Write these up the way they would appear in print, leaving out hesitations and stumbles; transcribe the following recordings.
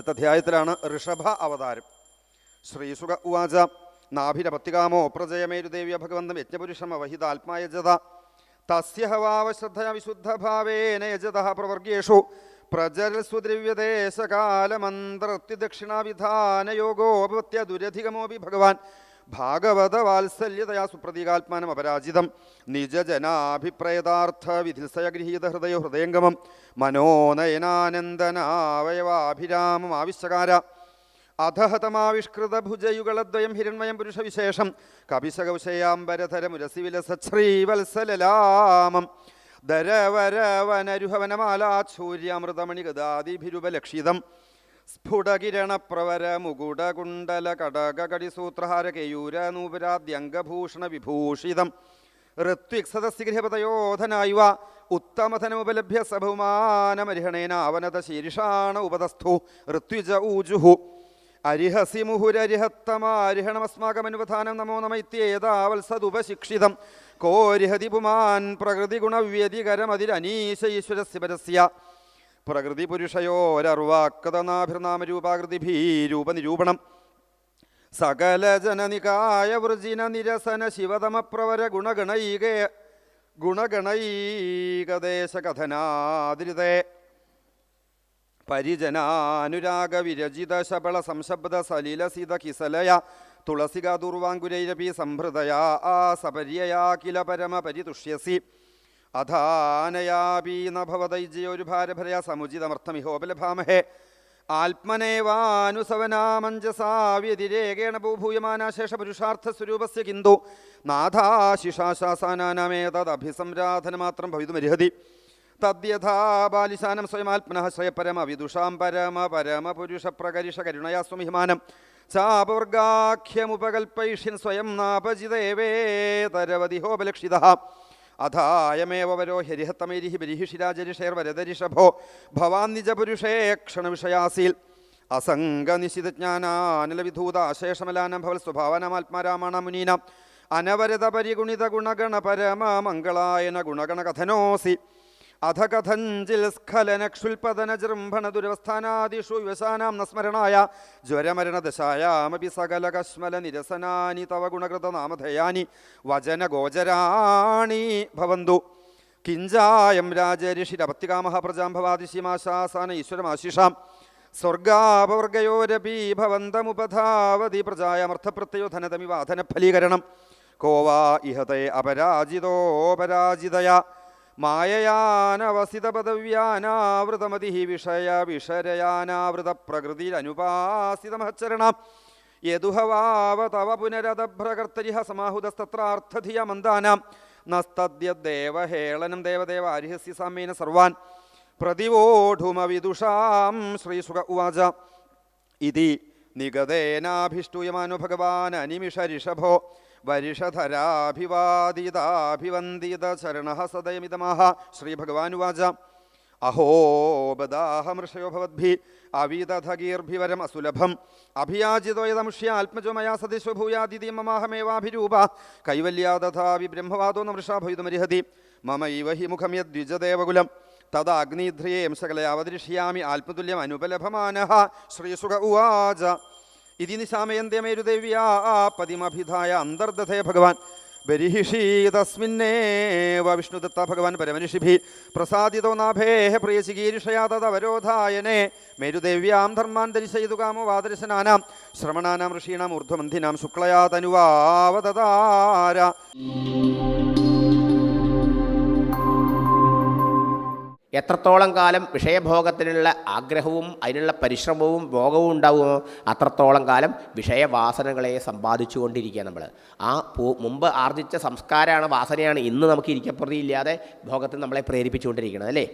അടുത്ത അധ്യായത്തിലാണ് ഋഷഭ അവതാരം. ശ്രീസുക ഉവാച നാഭിരപത്തികാമോ പ്രജയമേരുദേവ്യ ഭഗവന്തം യജ്ഞപുരുഷം അവഹിതാത്മായജത തസ്യ ഹവാവശ്രദ്ധയ വിശുദ്ധഭാവേന യജതഃ പ്രവർഗ്യേഷു പ്രജരസ്വദ്രവ്യദേശകാലമന്ത്രത്തിദക്ഷിണാവിധാനയോഗോപത്യ ദുരധികമോപി ഭഗവാൻ ഭാഗവത വാത്സല്യതയാ സുപ്രതീകാത്മാനം അപരാജിതം നിജജനാഭിപ്രേതാർത്ഥ വിധിൽസയ ഗൃഹീത ഹൃദയോ ഹൃദയംഗമം മനോനയനാനന്ദനാവയവാഭിരാമം ആവിശ്യകാര അധഹതമാവിഷ്കൃതഭുജയുഗളദ്വയം ഹിരണ്മയം പുരുഷവിശേഷം കപിശകൗശയാംബരധരമുരസി വിലസശ്രീവത്സലലാമം ദരവരവനരുഹവനമാലാച്ഛൂര്യാമൃതമണിഗദാദിഭിരുപലക്ഷിതം സ്ഫുടകിരണപ്രവരമുകുടകുണ്ടലകടകടിസൂത്രഹാരകയൂരനൂപുരാദ്യംഗഭൂഷണ ഋത്വിക്സദസ്യഗൃഹപതയോധനായുവ ഉത്തമധനമുപലഭ്യ സബഹുമാനമരിഹണേന അവനത ശീർഷാണ ഉപതസ്ഥു ഋത്വിജ ഊജുഹു അരിഹസി മുഹുരരിഹത്തമാരിഹണമസ്മാകമനുവധാനം നമോ നമ ഇത്യേതാവത്സദുപശിക്ഷിതം കോരിഹതി പുമാൻ പ്രകൃതിഗുണവ്യതികരമതിരനീശ ഈശ്വരസ്യ പരസ്യ പ്രകൃതി പുരുഷയോരർവാക്കതനാഭിർനാമരൂപാകൃതിഭീരൂപനിരൂപണം സകല ജനനികായ വൃജിന നിരസന ശിവതമപ്രവര ഗുണഗണൈകദേശകഥനാദൃതേ പരിജനാനുരാഗ വിരജിത ശബള സംശബ്ദ സലിലസിത കിസലയ തുളസിക ദുർവാങ്കുരൈരപി സംഭൃതയാ ആ സപര്യയാ കില പരമ പരിതുഷ്യസി അധാനയാപി നഭവതൈജയൊരു ഭാരഭരയ സമുചിതമർത്ഥമിഹോപലഭാമഹേ ആത്മനേവാനുസവനാമഞ്ജസാ വ്യതിരേകേണ ഭൂഭൂയമാനാശേഷപുരുഷാർത്ഥസ്വരൂപസ്യ കിന്തു നാഥാശിഷാശാസാനാനമേതദഭിസംരാധനമാത്രം ഭവിതുമർഹതി തദ്യഥാ ബാലിശാനം സ്വയമാത്മനഃ ശ്രയപരമവിദുഷാം പരമ പരമപുരുഷപ്രകരിഷ കരുണയാ സ്വമിഹിമാനം ചാപവർഗാഖ്യമുപകൽപ്പൈഷ്യൻ സ്വയം നാപജിതേവേതരവതിഹോപലക്ഷിതഃ അഥായമേവ വരോ ഹരിഹത്തമൈരിഹി ബരിഹിഷിരാജരിഷേർവരദരിഷഭോ ഭവാൻ നിജപുരുഷേ ക്ഷണവിഷയാസീൽ അസംഗനിശിതജ്ഞാനാനിലവിധൂതാശേഷമലാനം ഭവൽ സ്വഭാവനാമാത്മാരാമാണ മുനീനാം അനവരത പരിഗുണിത ഗുണഗണ പരമ മംഗളായന ഗുണഗണകഥനോസി അധ കഥഞ്ചിൽ സ്ഖലനക്ഷുൽപതന ജൃംഭണ ദുരവസ്ഥാനാദിഷു വിവശാനാം നസ്മരണായ ജ്വരമരണദശായാമപി സകല കശ്മല നിരസനാനി തവ ഗുണകൃത നാമധേയാനി വചനഗോചരാണി ഭവന്തു കിഞ്ചായം രാജരിഷിരപത്തികാമഹ പ്രജാം ഭവാദിശിമാശാസാന ഈശ്വരമാശിഷാം സ്വർഗാപവർഗയോരപി ഭവന്തമുപധാവതി പ്രജായമർത്ഥപ്രത്യയോ ധനതമിവാധനഫലീകരണം കോവാ ഇഹതേ അപരാജിതോപരാജിതയാ മായയാനവസിതപദവ്യാനാവൃതമതി വിഷയ വിഷരയാനാവൃത പ്രകൃതിരനുപാസിതമഹച്ചരണ യദുഹവാവ തവ പുനരദഭ്രകർത്തരിഹ സമാഹുതസ്തത്രാർത്ഥധിയ മന്ദാനാം നസ്തദ്യദ്ദേവഹേളനം ദേവദേവ അരിഹസ്യ സാമ്യേന സർവാൻ പ്രതിവോഢുമവിദുഷാം ശ്രീസുക ഉവാച ഇതി നിഗതേനാഭിഷ്ടൂയമാനോ ഭഗവാൻ അനിമിഷ ഋഷഭോ വരിഷധരാഭിവാദിതാഭിവന്ദിത ചരണഃ സദയമിതമാഹ ശ്രീഭഗവാനുവാച അഹോ ബദാഹമൃഷയോ ഭവദ്ഭി അവീതധഗീർഭിവരം അസുലഭം അഭിയാജിതോ യദമുഷ്യാത്മജോ മയാ സദിശോ ഭൂയാദിതി മമാഹമേവാഭിരൂപ കൈവല്യാദഥാവി ബ്രഹ്മവാദോ നമൃഷാ ഭവിതുമരിഹതി മമൈവ ഹി മുഖം യദ്വിജദേവകുലം തദാഗ്നിധ്രിയേം ശകലയാവദൃശ്യാമി ആത്മതുല്യം അനുപലഭമാനഃ ശ്രീസുക ഉവാച ഇതി നിശാമയന്ത്യമേരുദേവ്യാ പതിമഭിധായ അന്തർദധേ ഭഗവാൻ ബരിഹിഷീതസ്മിന്നേവ വിഷ്ണുദത്ത ഭഗവാൻ പരമനിഷിഭി പ്രസാദിതോ നാഭേഹ പ്രിയചികീർഷയാ തദവരോധായനേ മേരുദേവ്യാം ധർമാൻ ദരിശയിതു കാമോ വാദർശനാനാം ശ്രമണാനാം ഋഷീണാം ഊർധ്വമന്ധിനാം ശുക്ലയാ തനുവാവദതാര. എത്രത്തോളം കാലം വിഷയഭോഗത്തിനുള്ള ആഗ്രഹവും അതിനുള്ള പരിശ്രമവും ഭോഗവും ഉണ്ടാവുമോ അത്രത്തോളം കാലം വിഷയവാസനകളെ സമ്പാദിച്ചു കൊണ്ടിരിക്കുക. നമ്മൾ ആ മുമ്പ് ആർജിച്ച സംസ്കാരമാണ്, വാസനയാണ് ഇന്ന് നമുക്ക് ഇരിക്കപ്രതിയില്ലാതെ ഭോഗത്തിൽ നമ്മളെ പ്രേരിപ്പിച്ചുകൊണ്ടിരിക്കുന്നത് അല്ലേ.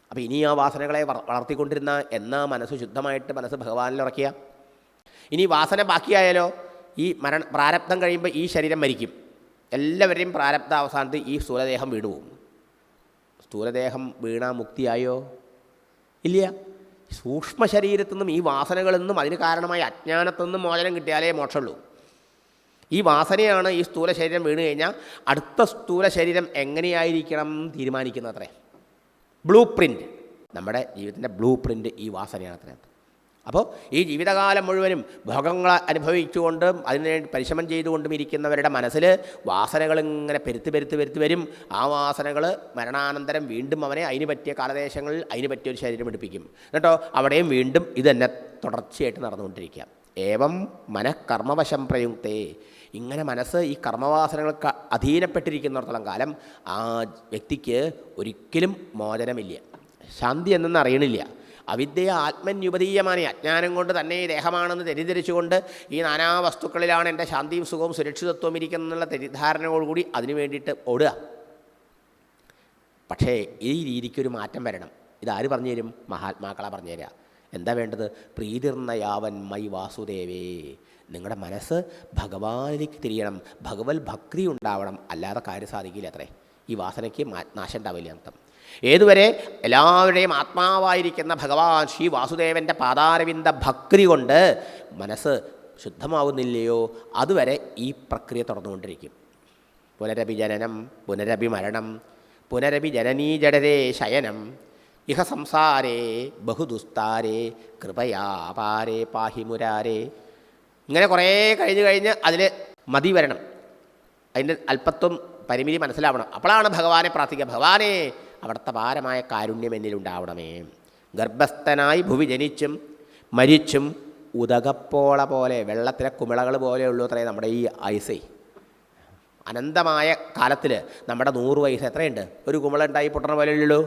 അപ്പോൾ ഇനി ആ വാസനകളെ വളർത്തിക്കൊണ്ടിരുന്ന എന്നാ മനസ്സ് ശുദ്ധമായിട്ട് മനസ്സ് ഭഗവാനിൽ ഉറക്കുക. ഇനി വാസന ബാക്കിയായാലോ ഈ പ്രാരബ്ധം കഴിയുമ്പോൾ ഈ ശരീരം മരിക്കും. എല്ലാവരുടെയും പ്രാരബ്ധ അവസാനത്ത് ഈ സ്ഥൂലദേഹം വീണുപോകും. സ്ഥൂലദേഹം വീണാ മുക്തിയായോ? ഇല്ല. സൂക്ഷ്മ ശരീരത്തു നിന്നും ഈ വാസനകളിൽ നിന്നും അതിന് കാരണമായ അജ്ഞാനത്തിൽ നിന്നും മോചനം കിട്ടിയാലേ മോക്ഷമുള്ളൂ. ഈ വാസനയാണ് ഈ സ്ഥൂല ശരീരം വീണ് കഴിഞ്ഞാൽ അടുത്ത സ്ഥൂല ശരീരം എങ്ങനെയായിരിക്കണം തീരുമാനിക്കുന്നത്രേ. ബ്ലൂ പ്രിൻ്റ്, നമ്മുടെ ജീവിതത്തിൻ്റെ ബ്ലൂ പ്രിൻ്റ് ഈ വാസനയാണ് അത്ര. അപ്പോൾ ഈ ജീവിതകാലം മുഴുവനും ഭോഗങ്ങൾ അനുഭവിച്ചുകൊണ്ടും അതിന് പരിശ്രമം ചെയ്തുകൊണ്ടും ഇരിക്കുന്നവരുടെ മനസ്സിൽ വാസനകൾ ഇങ്ങനെ പെരുത്ത് വരും. ആ വാസനകൾ മരണാനന്തരം വീണ്ടും അവനെ അതിന് പറ്റിയ കാലദേശങ്ങളിൽ അതിന് പറ്റിയൊരു ശരീരം എടുപ്പിക്കും. എന്നിട്ടോ അവിടെയും വീണ്ടും ഇത് തന്നെ തുടർച്ചയായിട്ട് നടന്നുകൊണ്ടിരിക്കാം. ഏവം മനഃകർമ്മവശം പ്രയുക്തേ, ഇങ്ങനെ മനസ്സ് ഈ കർമ്മവാസനകൾക്ക് അധീനപ്പെട്ടിരിക്കുന്നിടത്തോളം കാലം ആ വ്യക്തിക്ക് ഒരിക്കലും മോചനമില്ല, ശാന്തി എന്നൊന്നും അറിയണില്ല. അവിദ്യ ആത്മന്യുപതീയമാണ്. അജ്ഞാനം കൊണ്ട് തന്നെ ഈ ദേഹമാണെന്ന് തെറ്റിദ്ധരിച്ചുകൊണ്ട് ഈ നാനാ വസ്തുക്കളിലാണ് എൻ്റെ ശാന്തിയും സുഖവും സുരക്ഷിതത്വവും ഇരിക്കുന്നുള്ള തെറ്റിദ്ധാരണയോടുകൂടി അതിനു വേണ്ടിയിട്ട് ഓടുക. പക്ഷേ ഈ രീതിക്കൊരു മാറ്റം വരണം. ഇതാര് പറഞ്ഞു തരും? മഹാത്മാക്കളെ പറഞ്ഞു തരിക. എന്താ വേണ്ടത്? പ്രീതിർന്നയാവൻ മൈ വാസുദേവേ, നിങ്ങളുടെ മനസ്സ് ഭഗവാനിലേക്ക് തിരിയണം, ഭഗവത് ഭക്തി ഉണ്ടാവണം. അല്ലാതെ കാര്യം സാധിക്കില്ല അത്രേ. ഈ വാസനയ്ക്ക് നാശം ഉണ്ടാവില്ല അർത്ഥം. ഏതുവരെ എല്ലാവരുടെയും ആത്മാവായിരിക്കുന്ന ഭഗവാൻ ശ്രീ വാസുദേവൻ്റെ പാദാരവിന്ദ ഭക്തി കൊണ്ട് മനസ്സ് ശുദ്ധമാവുന്നില്ലയോ അതുവരെ ഈ പ്രക്രിയ തുടർന്നുകൊണ്ടിരിക്കും. പുനരപി ജനനം പുനരപി മരണം പുനരപി ജനനീ ജഡരേ ശയനം ഇഹ സംസാരേ ബഹുദുസ്താരേ കൃപയാപാരേ പാഹി മുരാരേ. ഇങ്ങനെ കുറേ കഴിഞ്ഞ് അതിൽ മതി വരണം, അതിൻ്റെ അല്പത്വം പരിമിതി മനസ്സിലാവണം. അപ്പോഴാണ് ഭഗവാനെ പ്രാർത്ഥിക്കുക, ഭഗവാനെ അവിടുത്തെ പാരമായ കാരുണ്യം എന്നിലുണ്ടാവണമേ. ഗർഭസ്ഥനായി ഭുവി ജനിച്ചും മരിച്ചും ഉദകപ്പോള പോലെ, വെള്ളത്തിലെ കുമിളകൾ പോലെയുള്ളൂ അത്രേ നമ്മുടെ ഈ ആയുസ്സേ. അനന്തമായ കാലത്തിൽ നമ്മുടെ 100 വയസ്സ് എത്രയുണ്ട്? ഒരു കുമിളുണ്ടായി പൊട്ടണ പോലെയുള്ളൂ.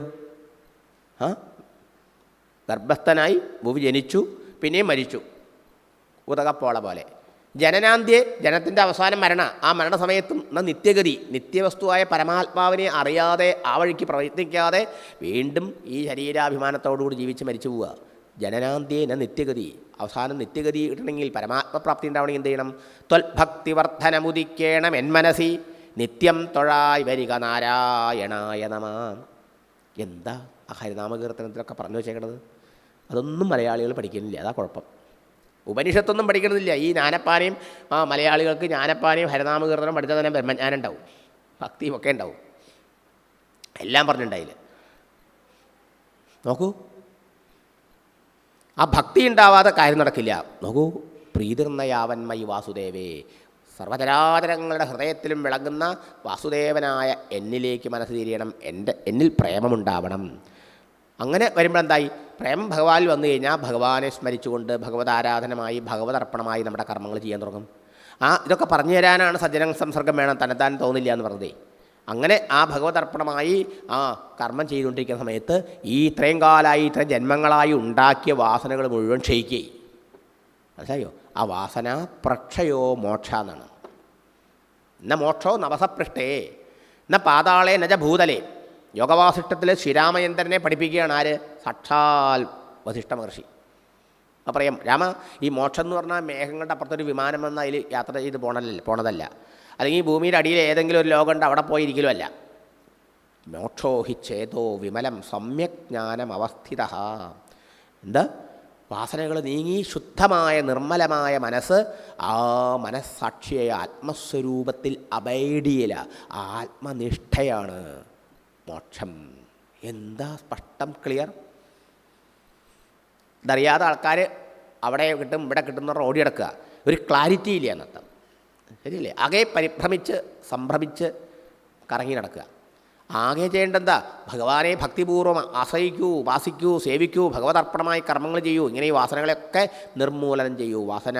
ഗർഭസ്ഥനായി ഭുവി ജനിച്ചു പിന്നെയും മരിച്ചു, ഉദകപ്പോള പോലെ. ജനനാന്ത്യേ, ജനത്തിൻ്റെ അവസാനം മരണ. ആ മരണസമയത്തും നിത്യഗതി, നിത്യവസ്തുവായ പരമാത്മാവിനെ അറിയാതെ ആ വഴിക്ക് പ്രയത്നിക്കാതെ വീണ്ടും ഈ ശരീരാഭിമാനത്തോടുകൂടി ജീവിച്ച് മരിച്ചു പോവുക. ജനനാന്ത്യേന നിത്യഗതി. അവസാനം നിത്യഗതി കിട്ടണമെങ്കിൽ, പരമാത്മപ്രാപ്തി ഉണ്ടാവണമെങ്കിൽ എന്ത് ചെയ്യണം? ത്വൽഭക്തിവർദ്ധനമുദിക്കേണം എന്മനസി നിത്യം തൊഴായി വരിക നാരായണായ നമ. എന്താ ആ ഹരിനാമകീർത്തനത്തിലൊക്കെ പറഞ്ഞു വെച്ചേക്കണത്? അതൊന്നും മലയാളികൾ പഠിക്കുന്നില്ല, അതാ കുഴപ്പം. ഉപനിഷത്തൊന്നും പഠിക്കണമെന്നില്ല. ഈ ജ്ഞാനപ്പാനയും മലയാളികൾക്ക് ജ്ഞാനപ്പാനയും ഹരിനാമകീർത്തനം പഠിച്ചാൽ തന്നെ ബ്രഹ്മജ്ഞാനം ഉണ്ടാവും, ഭക്തിയും ഒക്കെ ഉണ്ടാവും, എല്ലാം പറഞ്ഞിട്ടുണ്ടായില്ല. നോക്കൂ, ആ ഭക്തി ഉണ്ടാവാതെ കാര്യം നടക്കില്ല. നോക്കൂ, പ്രീതിർന്നയാവന്മയി വാസുദേവേ, സർവചരാചരങ്ങളുടെ ഹൃദയത്തിലും വിളങ്ങുന്ന വാസുദേവനായ എന്നിലേക്ക് മനസ്സ് തിരിയണം, എന്നിൽ പ്രേമമുണ്ടാവണം. അങ്ങനെ വരുമ്പോഴെന്തായി? പ്രേമം ഭഗവാനിൽ വന്നു കഴിഞ്ഞാൽ ഭഗവാനെ സ്മരിച്ചുകൊണ്ട് ഭഗവതാരാധനമായി ഭഗവതർപ്പണമായി നമ്മുടെ കർമ്മങ്ങൾ ചെയ്യാൻ തുടങ്ങും. ഇതൊക്കെ പറഞ്ഞു തരാനാണ് സജ്ജന സംസർഗം വേണം, തന്നെത്താൻ തോന്നില്ല എന്ന് പറഞ്ഞതേ. അങ്ങനെ ആ ഭഗവതർപ്പണമായി കർമ്മം ചെയ്തുകൊണ്ടിരിക്കുന്ന സമയത്ത് ഈ ഇത്രയും കാലമായി ഇത്രയും ജന്മങ്ങളായി ഉണ്ടാക്കിയ വാസനകൾ മുഴുവൻ ക്ഷയിക്കുകയും, മനസ്സിലായോ? ആ വാസന പ്രക്ഷയോ മോക്ഷ എന്നാണ്. എന്ന മോക്ഷോ നവസപൃഷ്ടേ എന്ന പാതാളേ നജ ഭൂതലേ. യോഗവാസിഷ്ടത്തിൽ ശ്രീരാമചന്ദ്രനെ പഠിപ്പിക്കുകയാണ് ആര്? സാക്ഷാൽ വസിഷ്ഠ മഹർഷി. അപ്പോൾ പറയാം, രാമ, ഈ മോക്ഷം എന്ന് പറഞ്ഞാൽ മേഘങ്ങളുടെ അപ്പുറത്തൊരു വിമാനം വന്ന് അതിൽ യാത്ര ചെയ്ത് പോണതല്ല, അല്ലെങ്കിൽ ഭൂമിയുടെ അടിയിൽ ഏതെങ്കിലും ഒരു ലോകമുണ്ട് അവിടെ പോയിരിക്കലും അല്ല. മോക്ഷോ ഹി ചേതോ വിമലം സമ്യക് ജ്ഞാനം അവസ്ഥിത. എന്താ? വാസനകൾ നീങ്ങി ശുദ്ധമായ നിർമ്മലമായ മനസ്സ്, ആ മനസ്സാക്ഷിയായ ആത്മസ്വരൂപത്തിൽ അബൈഡിയല ആത്മനിഷ്ഠയാണ് മോക്ഷം. എന്താ സ്പഷ്ടം, ക്ലിയർ? ഇതറിയാതെ ആൾക്കാർ അവിടെ കിട്ടും ഇവിടെ കിട്ടും എന്ന് പറഞ്ഞാൽ ഓടി കിടക്കുക, ഒരു ക്ലാരിറ്റി ഇല്ല എന്നർത്ഥം. ശരിയല്ലേ? ആകെ പരിഭ്രമിച്ച് സംഭ്രമിച്ച് കറങ്ങി നടക്കുക. ആകെ ചെയ്യേണ്ടതെന്താ? ഭഗവാനെ ഭക്തിപൂർവ്വം ആശ്രയിക്കൂ, ഉപാസിക്കൂ, സേവിക്കൂ, ഭഗവതർപ്പണമായി കർമ്മങ്ങൾ ചെയ്യൂ. ഇങ്ങനെ ഈ വാസനകളെയൊക്കെ നിർമൂലനം ചെയ്യൂ. വാസന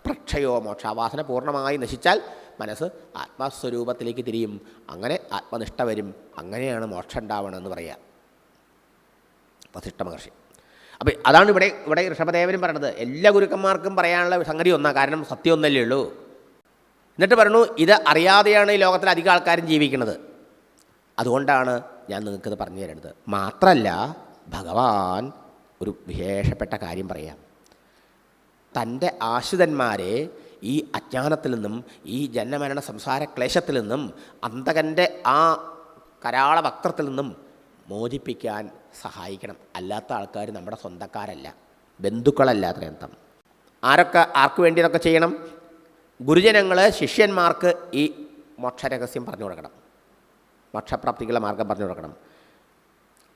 പ്രക്ഷയോ മോക്ഷ. വാസന പൂർണ്ണമായി നശിച്ചാൽ മനസ്സ് ആത്മസ്വരൂപത്തിലേക്ക് തിരിയും. അങ്ങനെ ആത്മനിഷ്ഠ വരും. അങ്ങനെയാണ് മോക്ഷം ഉണ്ടാവണമെന്ന് പറയുക വസിഷ്ഠ മഹർഷി. അപ്പോൾ അതാണ് ഇവിടെ ഋഷഭദേവനും പറയണത്. എല്ലാ ഗുരുക്കന്മാർക്കും പറയാനുള്ള സംഗതി ഒന്നാണ്, കാരണം സത്യം ഒന്നല്ലേ ഉള്ളൂ. എന്നിട്ട് പറഞ്ഞു, ഇത് അറിയാതെയാണ് ഈ ലോകത്തിൽ അധികം ആൾക്കാരും ജീവിക്കുന്നത്. അതുകൊണ്ടാണ് ഞാൻ നിങ്ങൾക്കിത് പറഞ്ഞു തരുന്നത്. മാത്രമല്ല, ഭഗവാൻ ഒരു വിശേഷപ്പെട്ട കാര്യം പറയാം. തൻ്റെ ആശ്രിതന്മാരെ ഈ അജ്ഞാനത്തിൽ നിന്നും, ഈ ജന്മമരണ സംസാര ക്ലേശത്തിൽ നിന്നും, അന്തകൻ്റെ ആ കരാള വക്രത്തിൽ നിന്നും മോചിപ്പിക്കാൻ സഹായിക്കണം. അല്ലാത്ത ആൾക്കാർ നമ്മുടെ സ്വന്തക്കാരല്ല, ബന്ധുക്കളല്ല. അത്രയർത്ഥം. ആർക്ക് വേണ്ടി ഇതൊക്കെ ചെയ്യണം? ഗുരുജനങ്ങൾ ശിഷ്യന്മാർക്ക് ഈ മോക്ഷരഹസ്യം പറഞ്ഞു കൊടുക്കണം, മോക്ഷപ്രാപ്തിക്കുള്ള മാർഗം പറഞ്ഞു കൊടുക്കണം.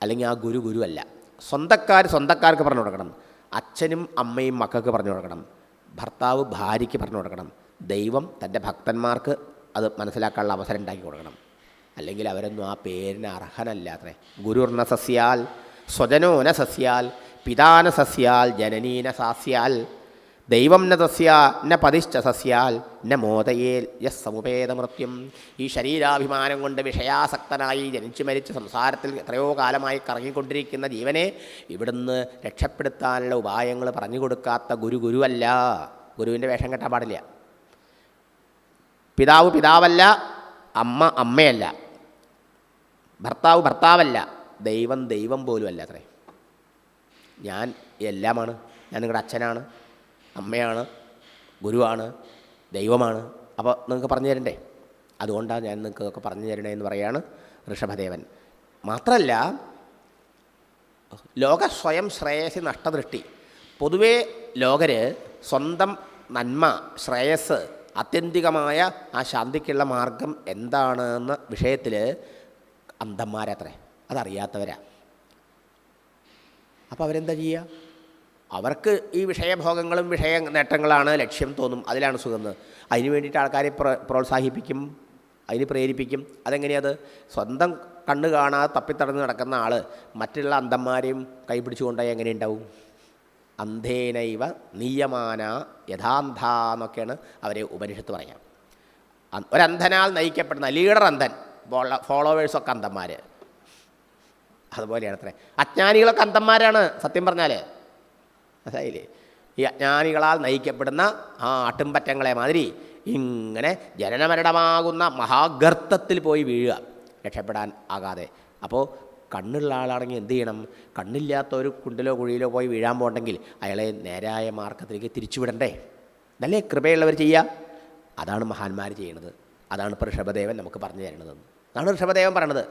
അല്ലെങ്കിൽ ആ ഗുരുവല്ല, സ്വന്തക്കാർക്ക് പറഞ്ഞു കൊടുക്കണം. അച്ഛനും അമ്മയും മക്കൾക്ക് പറഞ്ഞു കൊടുക്കണം, ഭർത്താവ് ഭാര്യയ്ക്ക് പറഞ്ഞു കൊടുക്കണം, ദൈവം തൻ്റെ ഭക്തന്മാർക്ക് അത് മനസ്സിലാക്കാനുള്ള അവസരം ഉണ്ടാക്കി കൊടുക്കണം. അല്ലെങ്കിൽ അവരൊന്നും ആ പേരിന് അർഹനല്ലാത്രേ. ഗുരുർന സസ്യാൽ സ്വജനോന സസ്യാൽ പിതാന സസ്യാൽ ജനനീന സാസ്യാൽ ദൈവം ന തസ്യ ന പതിശ്ച സസ്യാൽ ന മോദയേ യസ് സമുപേതമൃത്യം. ഈ ശരീരാഭിമാനം കൊണ്ട് വിഷയാസക്തനായി ജനിച്ചു മരിച്ച സംസാരത്തിൽ എത്രയോ കാലമായി കറങ്ങിക്കൊണ്ടിരിക്കുന്ന ജീവനെ ഇവിടുന്ന് രക്ഷപ്പെടുത്താനുള്ള ഉപായങ്ങൾ പറഞ്ഞു കൊടുക്കാത്ത ഗുരുവല്ല. ഗുരുവിൻ്റെ വേഷം കെട്ടാൻ പാടില്ല. പിതാവ് പിതാവല്ല, അമ്മ അമ്മയല്ല, ഭർത്താവ് ഭർത്താവല്ല, ദൈവം പോലുമല്ല അത്രേ. ഞാൻ എല്ലാമാണ്. ഞാൻ നിങ്ങളുടെ അച്ഛനാണ്, അമ്മയാണ്, ഗുരുവാണ്, ദൈവമാണ്. അപ്പോൾ നിങ്ങൾക്ക് പറഞ്ഞു തരണ്ടേ? അതുകൊണ്ടാണ് ഞാൻ നിങ്ങൾക്കൊക്കെ പറഞ്ഞു തരണേ എന്ന് പറയാണ് ഋഷഭദേവൻ. മാത്രമല്ല, ലോക സ്വയം ശ്രേയസ് നഷ്ടദൃഷ്ടി. പൊതുവേ ലോകർ സ്വന്തം നന്മ, ശ്രേയസ്, ആത്യന്തികമായ ആ ശാന്തിക്കുള്ള മാർഗം എന്താണെന്ന വിഷയത്തിൽ അന്ധന്മാരത്രേ, അതറിയാത്തവരാ. അപ്പോൾ അവരെന്താ ചെയ്യുക? അവർക്ക് ഈ വിഷയഭോഗങ്ങളും വിഷയ നേട്ടങ്ങളാണ് ലക്ഷ്യം തോന്നും, അതിലാണ് സുഖം. അതിന് വേണ്ടിയിട്ട് ആൾക്കാരെ പ്രോത്സാഹിപ്പിക്കും, അതിന് പ്രേരിപ്പിക്കും. അതെങ്ങനെയത്? സ്വന്തം കണ്ണ് കാണാതെ തപ്പിത്തടഞ്ഞ് നടക്കുന്ന ആൾ മറ്റുള്ള അന്ധന്മാരെയും കൈപിടിച്ചുകൊണ്ടായി എങ്ങനെ ഉണ്ടാവും? അന്ധേനൈവ നീയമാന യഥാന്ധ എന്നൊക്കെയാണ് അവരെ ഉപനിഷത്ത് പറയാം. ഒരന്ധനാൽ നയിക്കപ്പെടുന്ന ലീഡർ അന്ധൻ, ഫോളോവേഴ്സൊക്കെ അന്ധന്മാർ. അതുപോലെയാണ് അത്രേ. അജ്ഞാനികളൊക്കെ അന്ധന്മാരാണ് സത്യം പറഞ്ഞാൽ. മനസ്സിലായില്ലേ? ഈ അജ്ഞാനികളാൽ നയിക്കപ്പെടുന്ന ആ ആട്ടുംപറ്റങ്ങളെ മാതിരി ഇങ്ങനെ ജനനമരണമാകുന്ന മഹാഗർത്തത്തിൽ പോയി വീഴുക, രക്ഷപ്പെടാൻ ആകാതെ. അപ്പോൾ കണ്ണുള്ള ആളാണെങ്കിൽ എന്ത് ചെയ്യണം? കണ്ണില്ലാത്ത ഒരു കുണ്ടിലോ കുഴിയിലോ പോയി വീഴാൻ പോകണ്ടെങ്കിൽ അയാളെ നേരായ മാർഗത്തിലേക്ക് തിരിച്ചുവിടണ്ടേ? നല്ല കൃപയുള്ളവർ ചെയ്യുക. അതാണ് മഹാന്മാർ ചെയ്യണത്. അതാണ് ഇപ്പോൾ ഋഷഭദേവൻ നമുക്ക് പറഞ്ഞു തരുന്നതെന്ന്. അതാണ് ഋഷഭദേവൻ പറയണത്.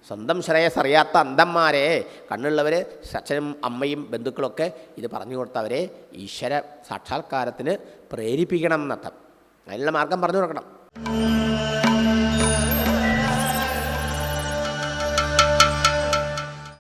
സ്വന്തം ശ്രേയസ് അറിയാത്ത അന്ധന്മാരെ കണ്ണുള്ളവർ, അച്ഛനും അമ്മയും ബന്ധുക്കളൊക്കെ ഇത് പറഞ്ഞു കൊടുത്തവരെ ഈശ്വര സാക്ഷാത്കാരത്തിന് പ്രേരിപ്പിക്കണം എന്നർത്ഥം. അതിനുള്ള മാർഗം പറഞ്ഞു കൊടുക്കണം.